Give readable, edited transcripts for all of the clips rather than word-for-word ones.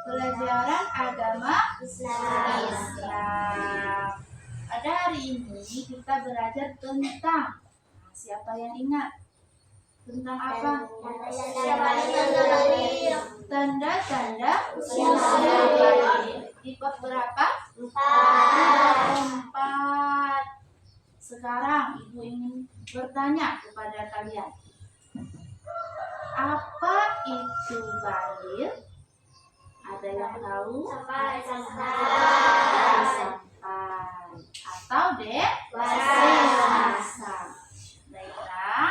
Pelajaran agama Islam. Pada hari ini kita belajar tentang, siapa yang ingat? Tentang apa? Tanda-tanda usia balik. Di bab berapa? 4. Sekarang Ibu ingin bertanya kepada kalian. Apa itu balik? Ada yang tahu? Sampai. Atau dewasa. Baiklah.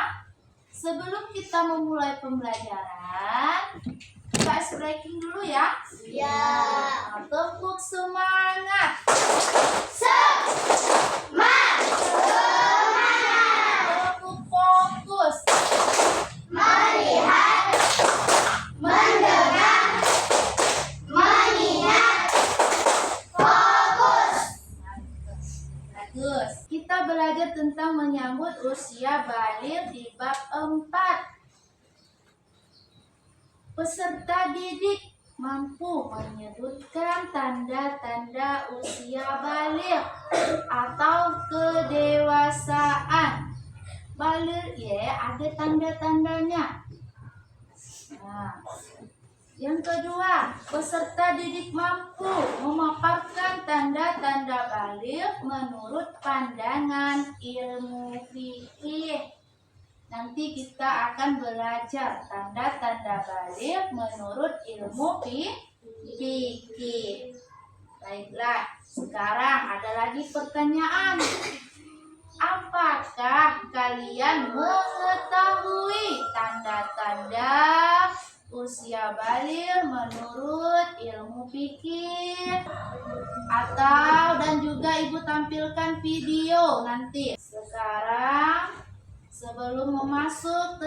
Sebelum kita memulai pembelajaran, kita ice breaking dulu ya. Ya. Tepuk semangat. Tepuk fokus. Melihat, mendengar, mengingat, fokus. Bagus. Kita belajar tentang menyambut usia balik di bab 4. Peserta didik mampu menyebutkan tanda-tanda usia balik atau kedewasaan. Balik ya, ada tanda-tandanya. Nah, yang kedua, peserta didik mampu memaparkan tanda-tanda balik menurut pandangan ilmu fikih. Nanti kita akan belajar tanda-tanda balik menurut ilmu fikih. Baiklah, sekarang ada lagi pertanyaan. Apakah kalian mengetahui tanda-tanda usia balik menurut ilmu fikih? Atau dan juga Ibu tampilkan video nanti. Sekarang sebelum memasuk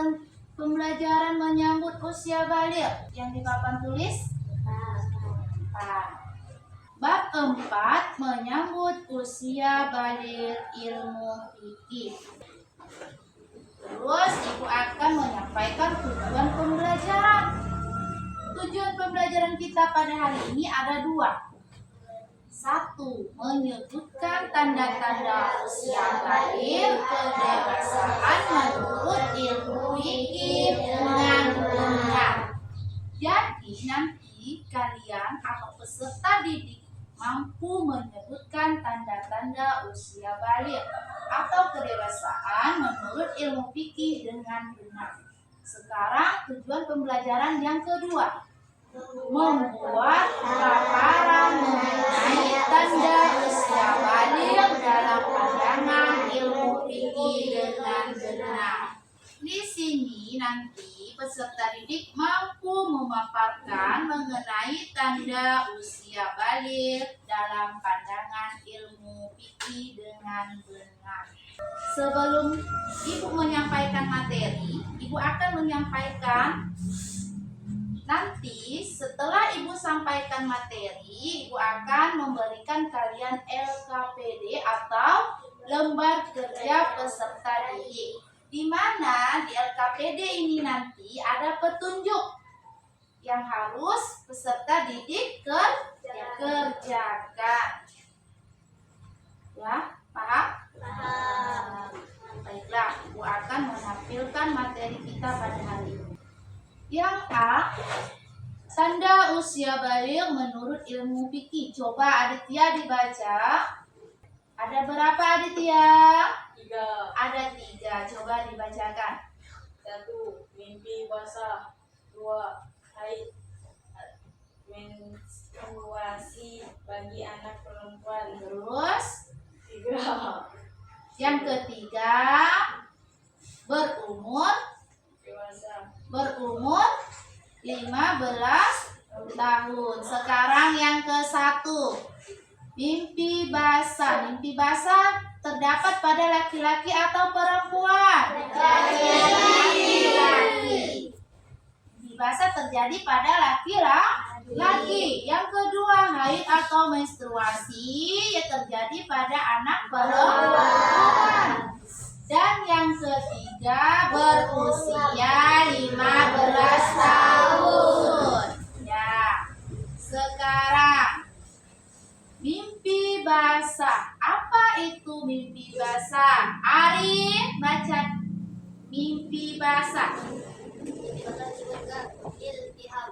pembelajaran menyambut usia balik, yang di papan tulis bab 4 menyambut usia balik ilmu fikih. Terus Ibu akan menyampaikan tujuan pembelajaran. Tujuan pembelajaran kita pada hari ini ada 2. 1. Menyebutkan tanda-tanda usia balik kedewasaan menurut ilmu fikih dengan benar. Jadi nanti kalian atau peserta didik mampu menyebutkan tanda-tanda usia balik atau kedewasaan menurut ilmu fikih dengan benar. Sekarang tujuan pembelajaran yang kedua, membuat paparan mengenai tanda usia balik dalam pandangan ilmu fikih dengan benar. Di sini nanti peserta didik mampu memaparkan mengenai tanda usia balik dalam pandangan ilmu fikih dengan benar. Sebelum Ibu menyampaikan materi, Ibu akan menyampaikan nanti setelah Ibu sampaikan materi, Ibu akan memberikan kalian LKPD atau lembar kerja peserta didik. Di mana di LKPD ini nanti ada petunjuk yang harus peserta didik kerjakan. Ya, paham? Baiklah, Ibu akan menampilkan materi kita pada hari ini. Yang A, tanda usia balik menurut ilmu fikih. Coba Aditya dibaca. Ada berapa Aditya? 3. Ada 3. Coba dibacakan. 1. Mimpi basah. 2. Haid menstruasi bagi anak perempuan. Terus 3. yang ketiga, berumur Dewasa. 15 tahun. Sekarang yang ke-1, mimpi basah. Mimpi basah terdapat pada laki-laki atau perempuan? Laki-laki. Mimpi basah terjadi pada laki-laki. Yang kedua, haid atau menstruasi terjadi pada anak perempuan. Dan yang ketiga, berusia 15 tahun. Ya. mimpi basah. Arif, baca mimpi basah. Mimpi basah disebut juga iltiham.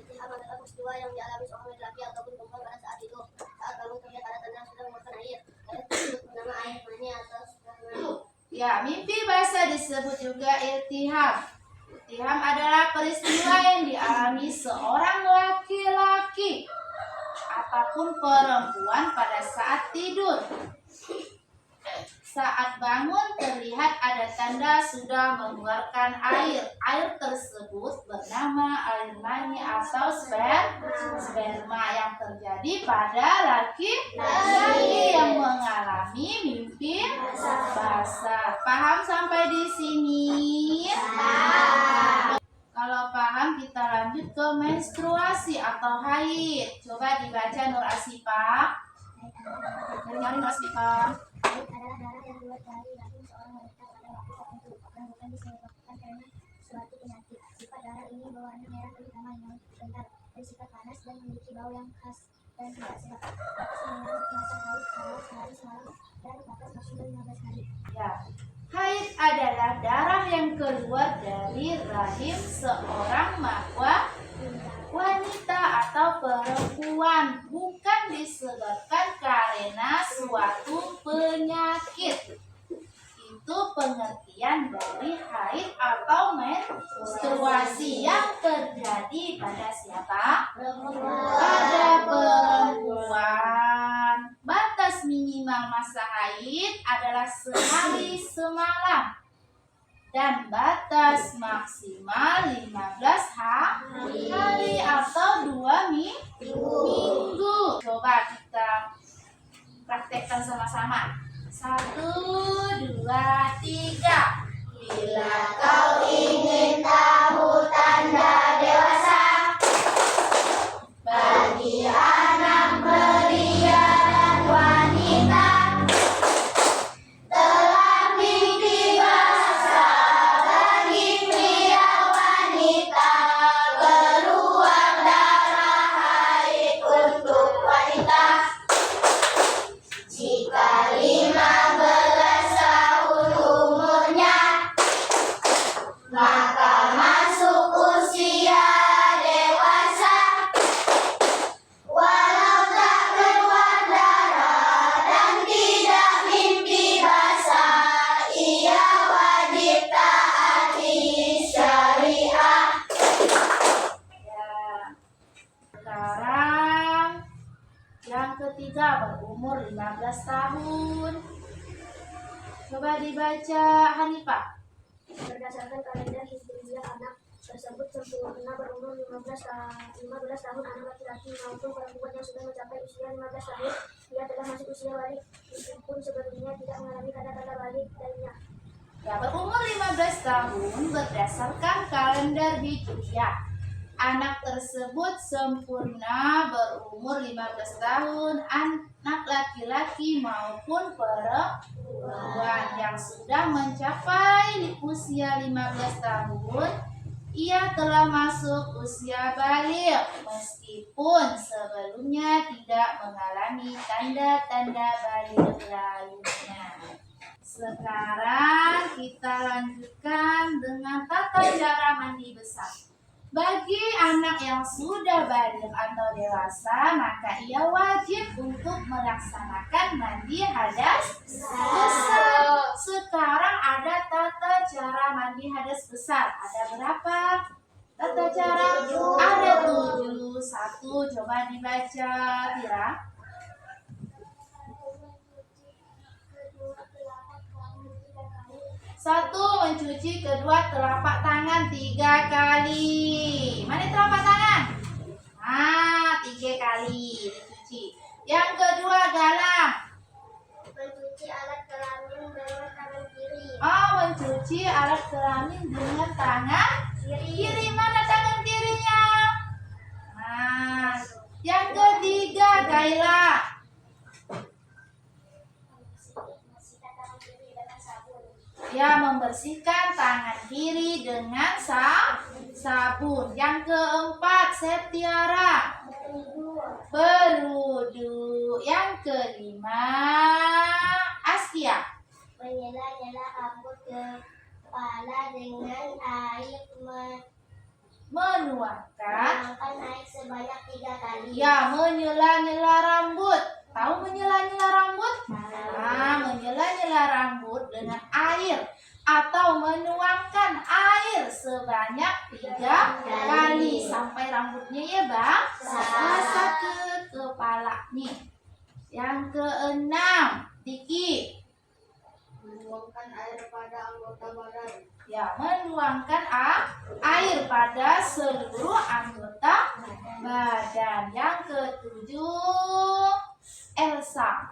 Iltiham adalah peristiwa yang dialami seorang laki-laki ataupun perempuan pada saat itu. Saat bangun terlihat ada tanda sudah mengeluarkan air. Air tersebut bernama air mani atau sperma. Ya, mimpi basah disebut juga iltiham. Iltiham adalah peristiwa yang dialami seorang laki-laki ataupun perempuan pada saat tidur. Saat bangun terlihat ada tanda sudah mengeluarkan air. Air tersebut bernama air mani atau sperma yang terjadi pada laki-laki yang mengalami mimpi basah. Paham sampai di sini? Kalau paham kita lanjut ke menstruasi atau haid. Coba dibaca Nur Asifah. Nur Asifah. Haid adalah darah yang keluar dari rahim seorang wanita pada waktu tertentu, bukan disebabkan karena suatu penyakit. Sifat darah ini berwarna merah terutama yang sebentar, bersifat panas dan memiliki bau yang khas dan tidak sehat. Batas minimal masa haid adalah sehari semalam dan batas maksimal 15 hari. Ya. Haid adalah darah yang keluar dari rahim seorang wanita atau perempuan, bukan disebabkan karena suatu penyakit. Itu pengertian dari haid atau menstruasi yang terjadi pada siapa? Pada perempuan. Batas minimal masa haid adalah sehari semalam dan batas maksimal 15 hari atau 2 minggu. Coba kita praktekkan sama-sama. 1, 2, 3. Bila kau ingin tahu tanda dewasa bagi anak pria dan wanita, telah mimpi basah bagi pria wanita, keluar darah haid untuk wanita. Jika 15 tahun umurnya, maka masuk usia dewasa. Walau tak keluar darah dan tidak mimpi basah, ia wajib taati syariah. Ya. Sekarang yang ketiga berumur 15 tahun. Coba dibaca Hanifah. Berdasarkan kalender Hijriyah, anak tersebut sempurna berumur 15 tahun. Anak laki-laki maupun perempuan yang sudah mencapai usia 15 tahun, ia telah masuk usia balik meskipun sebelumnya tidak mengalami tanda-tanda balik lainnya. Ya, berumur 15 tahun berdasarkan kalender Hijriyah. Anak tersebut sempurna berumur 15 tahun, anak laki-laki maupun perempuan yang sudah mencapai usia 15 tahun, ia telah masuk usia balik meskipun sebelumnya tidak mengalami tanda-tanda balik lainnya. Sekarang kita lanjutkan dengan tata cara mandi besar. Bagi anak yang sudah balik atau dewasa, maka ia wajib untuk melaksanakan mandi hadas besar. Sekarang ada tata cara mandi hadas besar. Ada berapa tata cara? Ada 7. 1, coba dibaca, Tira. 1, mencuci kedua telapak tangan 3 kali. Mana telapak tangan? 3 kali dicuci. Yang kedua galang. Mencuci alat kelamin dengan tangan kiri. Mencuci alat kelamin dengan tangan kiri. Mana tangan kirinya? Yang ketiga Gaila. Ya, membersihkan tangan kiri dengan sabun. Yang keempat Septiara. Berwudu. Yang kelima Astia. Menyela-nyela rambut kepala dengan air Menuangkan. menuangkan air sebanyak 3 kali. Ya, menyela-nyela rambut. Tahu menyela-nyela rambut? Nah, menyela-nyela rambut dengan air atau menuangkan air sebanyak 3 kali sampai rambutnya ya bang basah ke kepalanya. Yang keenam, Tiki. Menuangkan air pada anggota badan. Ya, menuangkan air pada seluruh anggota badan. Yang ketujuh, Elsa.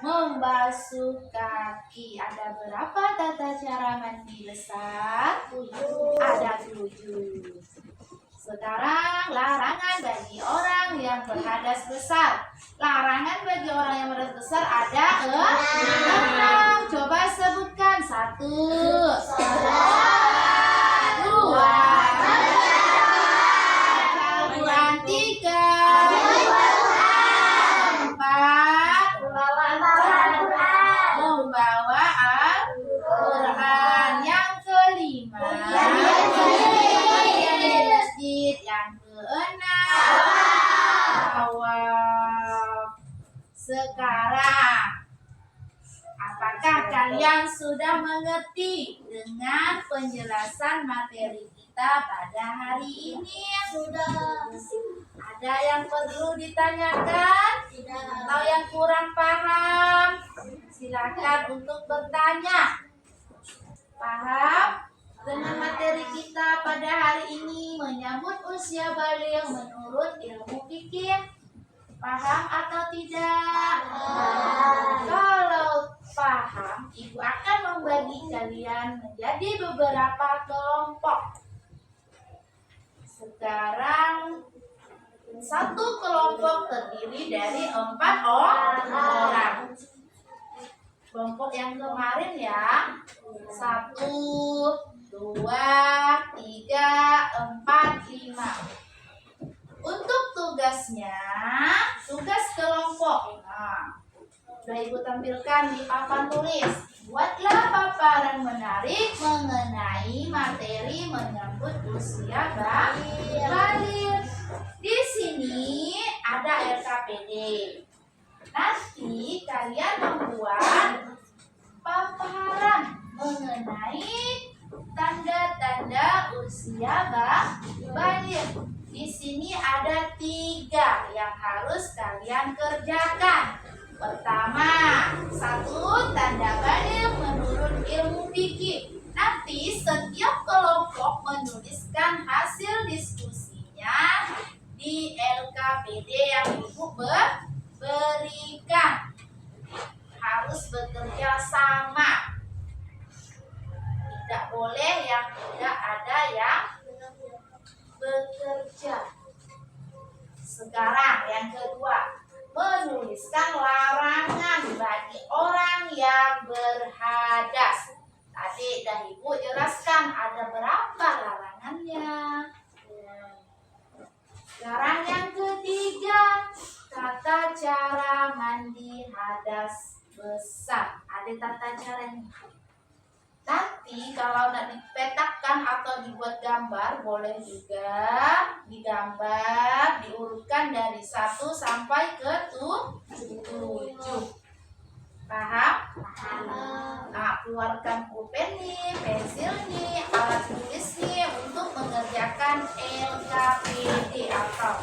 Membasuh kaki. Ada berapa tata cara mandi besar? 7. Ada 7. Sekarang larangan bagi orang yang berhadas besar. Larangan bagi orang yang berhadas besar ada 6. Coba sebutkan. 1, 2, kecabuan 3, 4, membawa Al-Quran. Yang kelima, di masjid. Yang keenam, tawaf. Sekarang, apakah kalian sudah mengerti dengan penjelasan materi kita pada hari ini? Sudah. Ada yang perlu ditanyakan? Atau yang kurang paham? Silakan untuk bertanya. Paham? Dengan materi kita pada hari ini menyambut usia balik menurut ilmu fikih. Paham atau tidak? Kalau paham, Ibu akan membagi kalian menjadi beberapa kelompok. Sekarang satu kelompok terdiri dari 4 orang. Kelompok yang kemarin ya. 1, 2, 3, 4, 5. Untuk tugasnya, tugas kelompok. Nah, sudah Ibu tampilkan di papan tulis. Buatlah paparan menarik mengenai materi menyambut usia balik. Di sini ada LKPD. Nanti kalian membuat paparan mengenai tanda-tanda usia balik. Di sini ada 3 yang harus kalian kerjakan. Pertama, 1, tanda balik menurut ilmu fikih. Nanti setiap kelompok menuliskan hasil diskusinya di LKPD yang Ibu berikan. Harus bekerja sama. Tidak boleh yang tidak ada yang bekerja. Sekarang yang kedua, menuliskan larangan bagi orang yang berhadas. Tadi dah Ibu jelaskan ada berapa larangannya. Sekarang yang ketiga, tata cara mandi hadas besar. Ada tata caranya. Nanti kalau nak dipetakkan atau dibuat gambar, boleh juga digambar, diurutkan dari 1 sampai ke 7. Paham? Nah, keluarkan pulpen nih, pensil nih, alat tulis nih untuk mengerjakan LKPD atau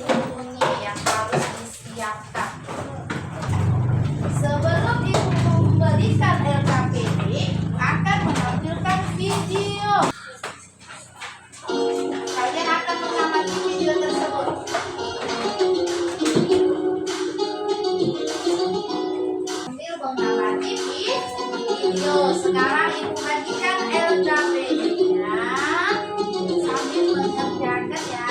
bukunya yang harus disiapkan. Sebelum Ibu memberikan LKPD, akan menampilkan video. Kalian akan mengamati video tersebut. Sambil mengamati video. Sekarang Ibu bagikan LKPD-nya sambil mengerjakan ya.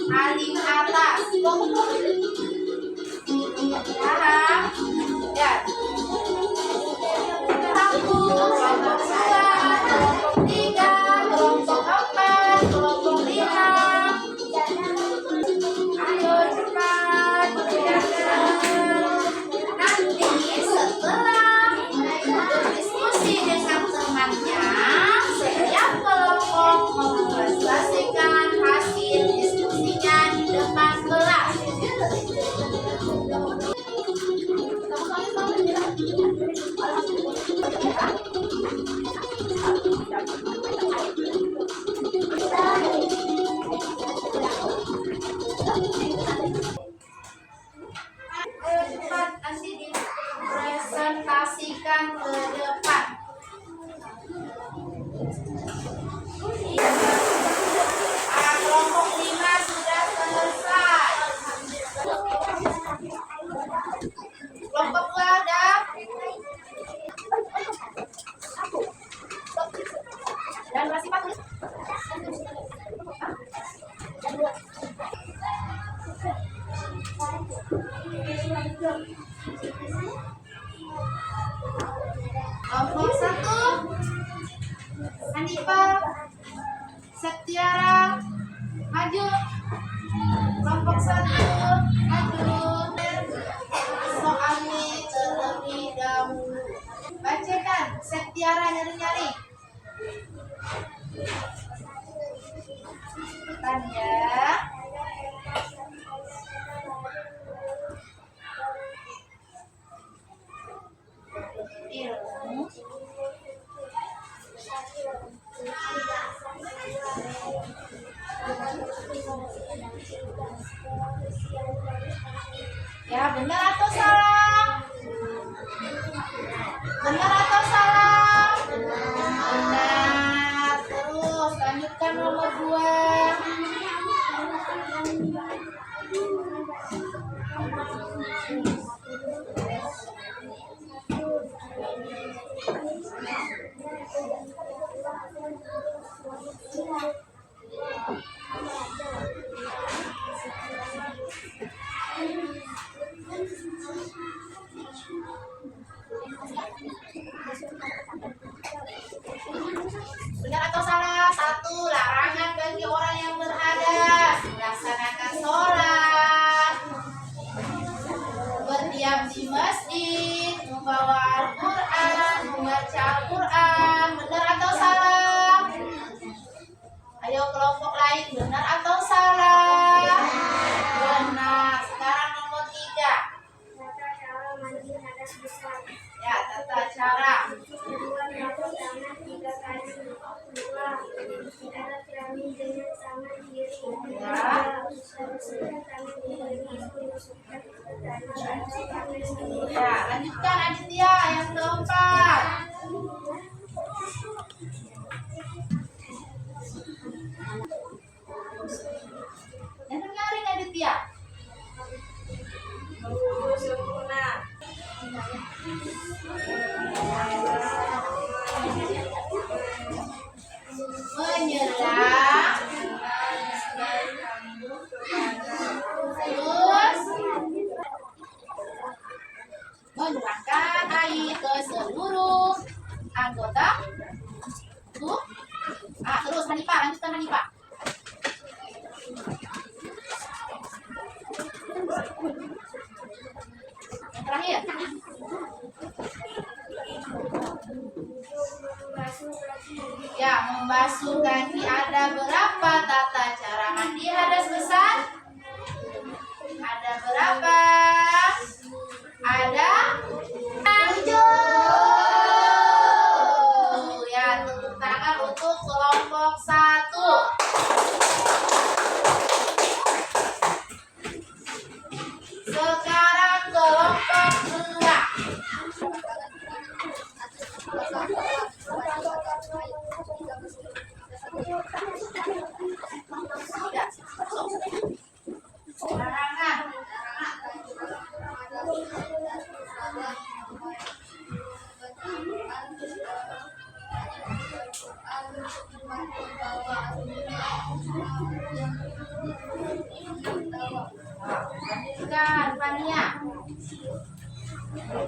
paling atas. Sekarang ya. Satu, kelompok dua, kelompok tiga, kelompok empat, kelompok lima. Ayo cepat kerjakan. Nanti setelah berdiskusi dengan temannya, setiap kelompok mempresentasikan hasil diskusinya di depan kelas. Ayo cepat, nanti dipresentasikan ke depan. Kelompok 5 sudah selesai. Kelompok 2 ada? Dan masih tulis. Kelompok 1 Hanifa, Septiara, maju. Kelompok 1 maju. Soalnya terlebih dahulu. Bacakan, Septiara nyari-nyari. Tanya. Ilmu. Ya, benar atau salah? Benar atau salah? Benar. Terus lanjutkan nomor 2. Benar atau salah? 1. Larangan bagi orang yang berhadas melaksanakan sholat, berdiam di masjid, membawa Al-Quran, membaca Al-Quran. Benar atau salah? Ayo kelompok lain, benar atau salah? Benar. Sekarang nomor 3. Tata cara mandi hadas besar. Ya, tata cara. Kedua, mencuci tangan 3 kali. 2. Mencuci kelamin dengan tangan kiri. 3. Bersihkan tangan kiri. Dimasukkan ke tangan kiri. Ya, lanjutkan Aditya yang keempat. Yang dengarin Aditya. Menyerah. Terus menuangkan air ke seluruh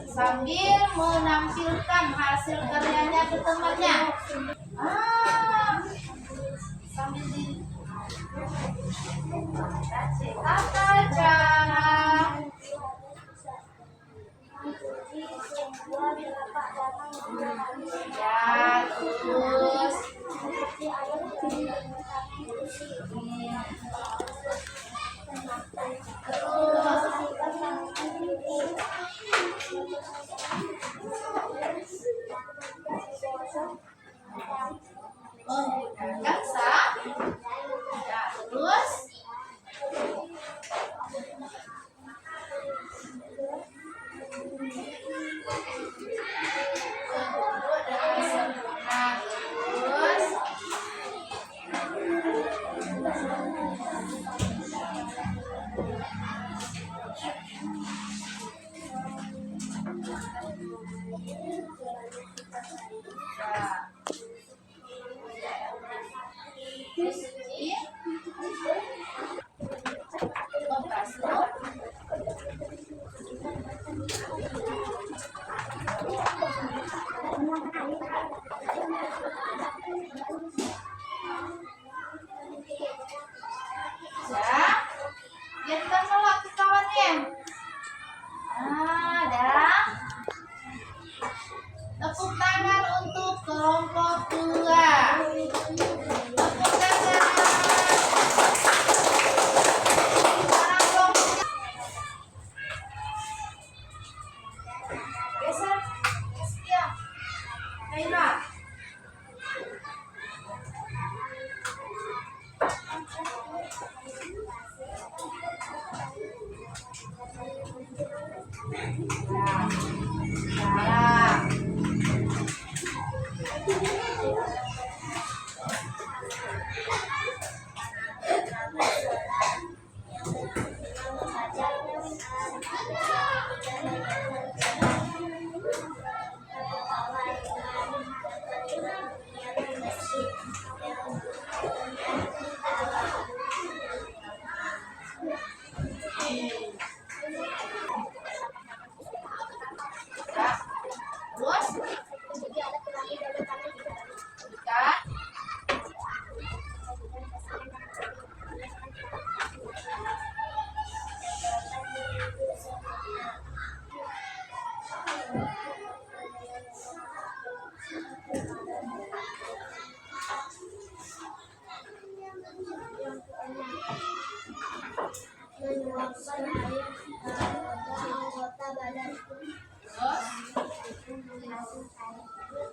sambil menampilkan hasil karyanya ke temannya. Sambil di tata cara. Ya, terus menggunakan ya, terus lihatkan kalau ke kawannya. Dah. Tepuk tangan untuk kelompok 2. Tepuk tangan. Sekarang kelompok geser. Setia. Kaila.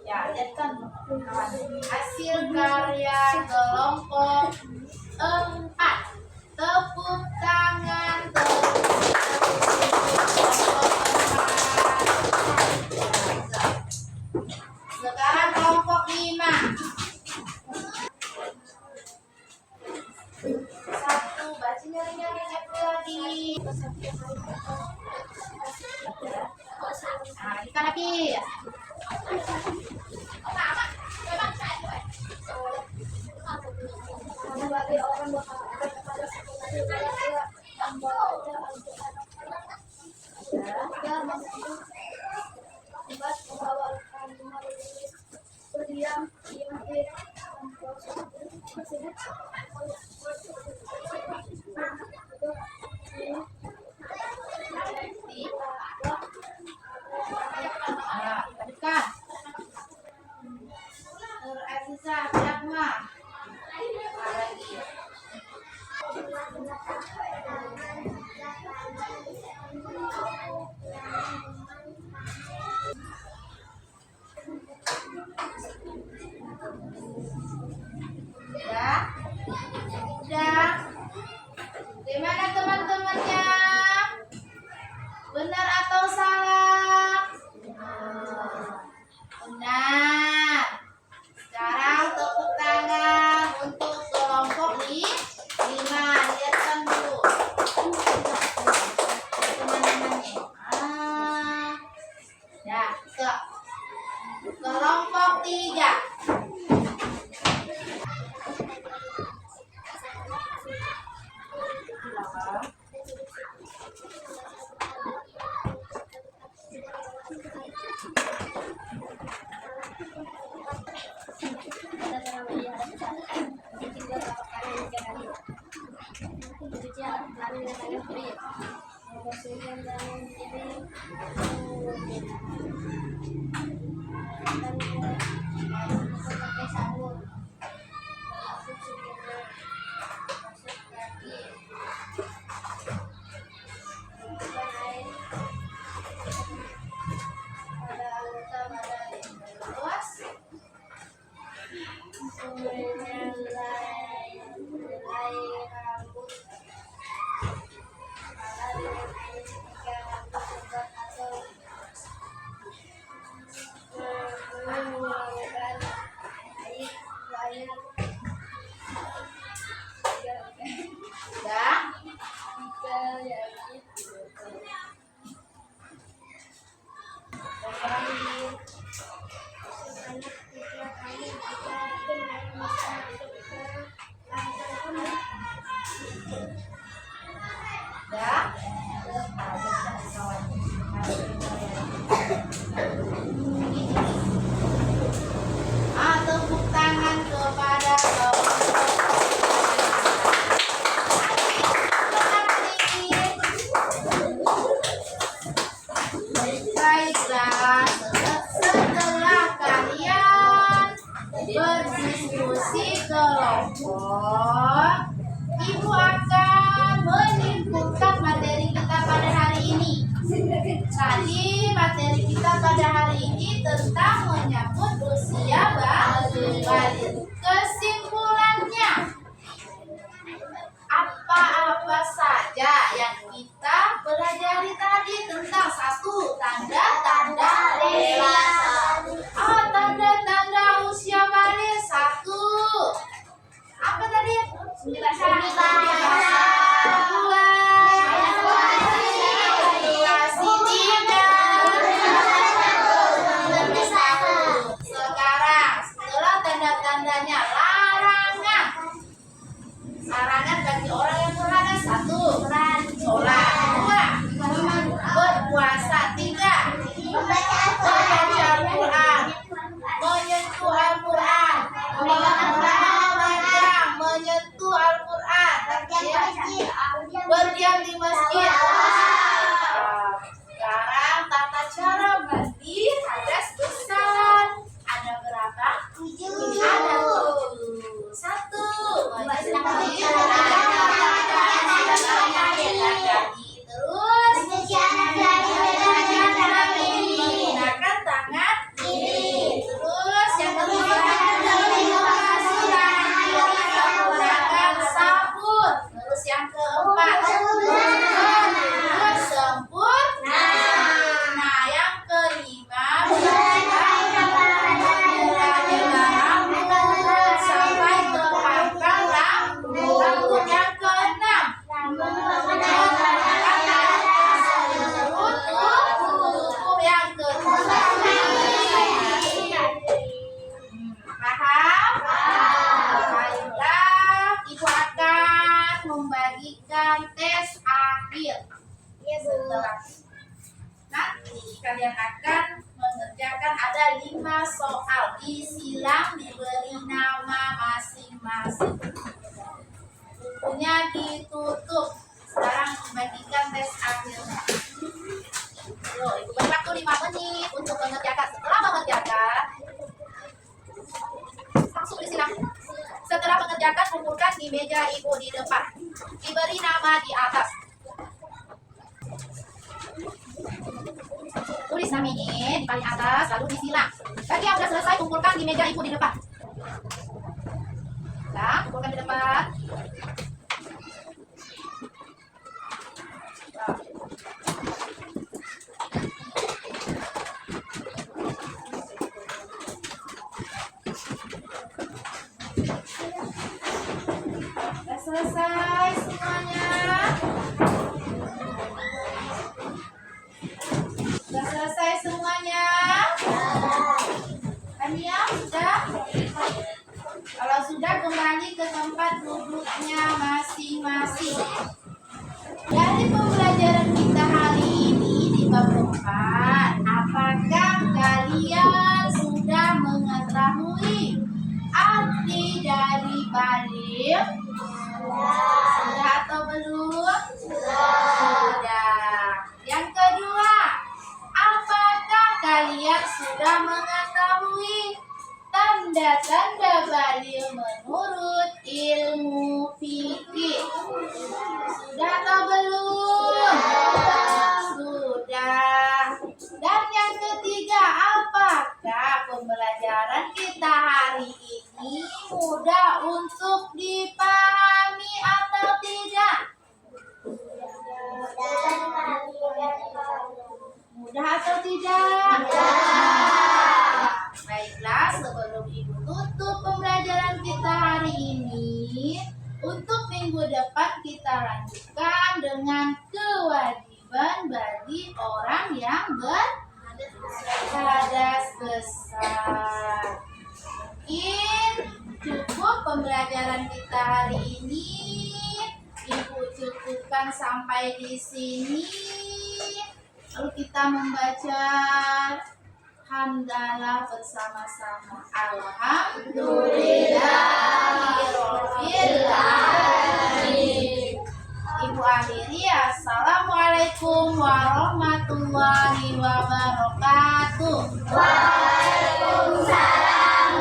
Ya, lihatkan hasil karya kelompok 4. Tepuk tangan sekarang kelompok 5. 1, baca nyari-nyari lagi. Ikan habis. Ya, Tepuk tangan kepada baiklah, setelah kalian berdiskusi kelompok, Ibu akan menyimpulkan materi kita pada hari ini. Tadi materi kita pada hari ini tentang menyambut usia balita. Kesimpulannya, apa-apa saja yang kita pelajari tadi tentang satu tanda-tanda relasi. Tanda-tanda usia balik satu. Apa tadi? Sekarang setelah tanda-tandanya larangan. Larangan bagi orang yang berada satu, sholat dua, berpuasa tiga, membaca Al-Quran, menyentuh Al-Quran, menyentuh Al-Quran, berdiam di masjid. Sekarang tata cara mandi hadas besar ada berapa? Ada 7. 1. Terus menggunakan tangan kiri. Terus yang kedua menggunakan sabun. Terus yang keempat sempurna. Nah, yang kelima sampai ke pangkal rambut. Yang keenam tutup yang kedua. Paham? Baiklah, Ibu akan membagikan tes akhir. Setelah nanti kalian akan mengerjakan ada 5 soal, disilang diberi nama masing-masing. Bukunya ditutup. Sekarang membagikan tes akhirnya. Loh, Ibu beri waktu 5 menit untuk mengerjakan. Setelah mengerjakan, langsung disilang. Setelah mengerjakan, kumpulkan di meja Ibu di depan. Diberi nama di atas. Tulis namanya di paling atas, lalu disilang. Bagi yang sudah selesai, kumpulkan di meja Ibu di depan. Nah, kumpulkan di depan. Sudah selesai semuanya. Sudah selesai semuanya. Tania sudah? Kalau sudah, kembali ke tempat duduknya masing-masing. Dari pembelajaran kita hari ini di bab 4, apakah kalian sudah mengetahui arti dari balik? Sudah atau belum? dengan kewajiban bagi orang yang berhadas besar. Mungkin cukup pembelajaran kita hari ini. Ibu cukupkan sampai di sini. Lalu kita membaca hamdalah bersama-sama. Alhamdulillahirobbilalamin. Ibu akhiri, assalamualaikum warahmatullahi wabarakatuh. Waalaikumsalam